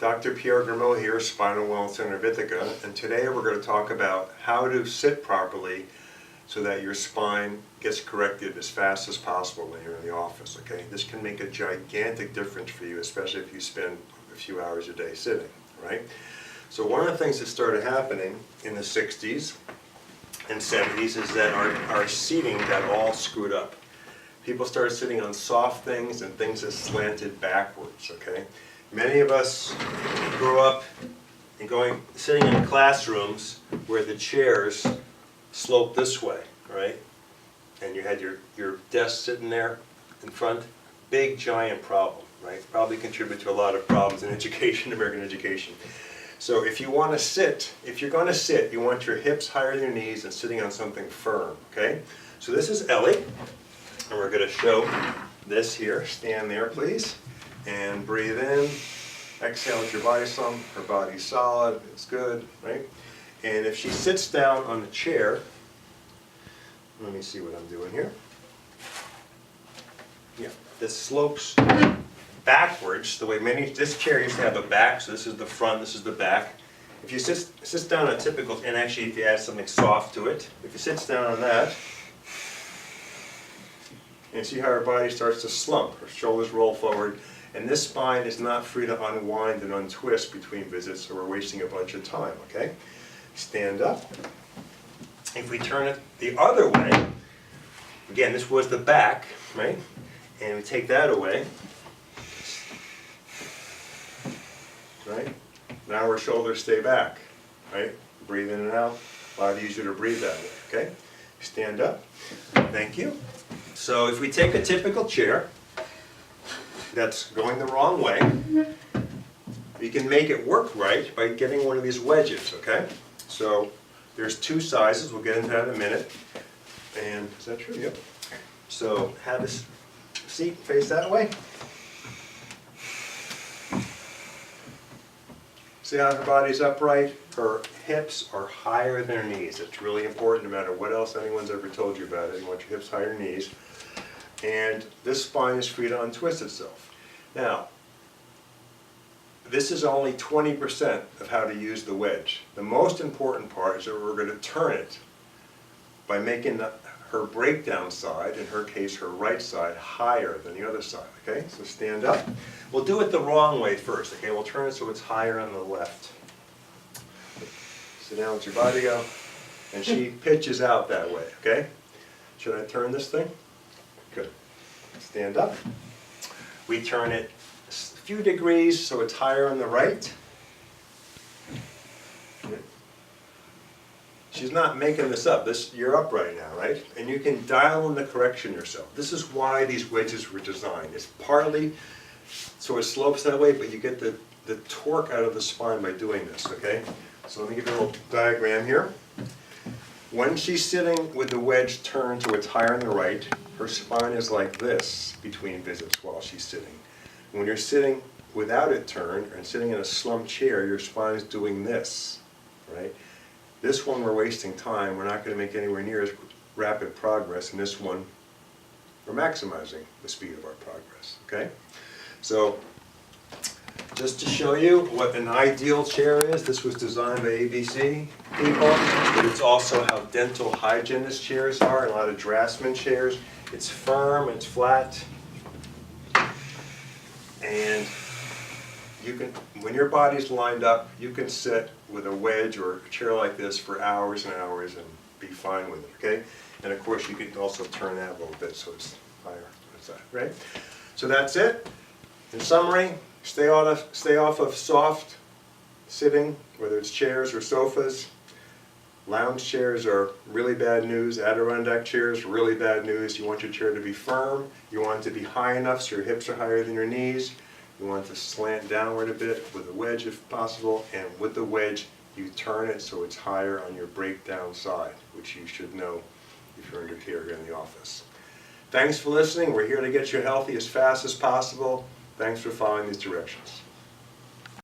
Dr. Pierre Grimaud here, Spinal Health Center of Ithaca, and today we're going to talk about how to sit properly so that your spine gets corrected as fast as possible when you're in the office, okay? This can make a gigantic difference for you, especially if you spend a few hours a day sitting, right? So one of the things that started happening in the 60s and 70s is that our seating got all screwed up. People started sitting on soft things and things that slanted backwards, okay? Many of us grew up sitting in classrooms where the chairs sloped this way, right? And you had your desk sitting there in front. Big, giant problem, right? Probably contribute to a lot of problems in education, American education. So if you want to sit, if you're going to sit, you want your hips higher than your knees and sitting on something firm, okay? So this is Ellie, and we're going to show this here. Stand there, please, and breathe in. Exhale with your body some. Her body's solid. It's good, right? And if she sits down on the chair, let me see what I'm doing here. Yeah, this slopes backwards the way this chair used to have a back, so this is the front, this is the back. If you sit down on a typical, and actually if you add something soft to it, if you sit down on that, and see how her body starts to slump, her shoulders roll forward, and this spine is not free to unwind and untwist between visits, so we're wasting a bunch of time, okay? Stand up. If we turn it the other way, again, this was the back, right? And we take that away, right? Now our shoulders stay back, right? Breathe in and out. A lot easier to breathe that way, okay? Stand up. Thank you. So if we take a typical chair that's going the wrong way, we can make it work right by getting one of these wedges, okay? So there's two sizes. We'll get into that in a minute. And is that true? Yep. So have this seat face that way. See how her body's upright? Her hips are higher than her knees. It's really important no matter what else anyone's ever told you about it. You want your hips higher than knees. And this spine is free to untwist itself. Now, this is only 20% of how to use the wedge. The most important part is that we're going to turn it by making her breakdown side, in her case her right side, higher than the other side, okay? So stand up. We'll do it the wrong way first, okay? We'll turn it so it's higher on the left. Sit down, let your body go. And she pitches out that way, okay? Should I turn this thing? Good. Stand up. We turn it a few degrees so it's higher on the right. She's not making this up. You're upright now, right? And you can dial in the correction yourself. This is why these wedges were designed. It's partly so it slopes that way, but you get the torque out of the spine by doing this, okay? So let me give you a little diagram here. When she's sitting with the wedge turned so it's higher on the right, her spine is like this between visits while she's sitting. When you're sitting without it turned and sitting in a slumped chair, your spine is doing this, right? This one we're wasting time. We're not going to make anywhere near as rapid progress. And this one, we're maximizing the speed of our progress, okay? So just to show you what an ideal chair is, this was designed by ABC people, but it's also how dental hygienist chairs are, and a lot of draftsman chairs. It's firm, it's flat, and you can, when your body's lined up, you can sit with a wedge or a chair like this for hours and hours and be fine with it, okay? And of course you can also turn that a little bit so it's higher on the side, right? So that's it. In summary, stay off of soft sitting, whether it's chairs or sofas. Lounge chairs are really bad news. Adirondack chairs, really bad news. You want your chair to be firm. You want it to be high enough so your hips are higher than your knees. You want it to slant downward a bit with a wedge if possible. And with the wedge, you turn it so it's higher on your breakdown side, which you should know if you're under care here in the office. Thanks for listening. We're here to get you healthy as fast as possible. Thanks for following these directions.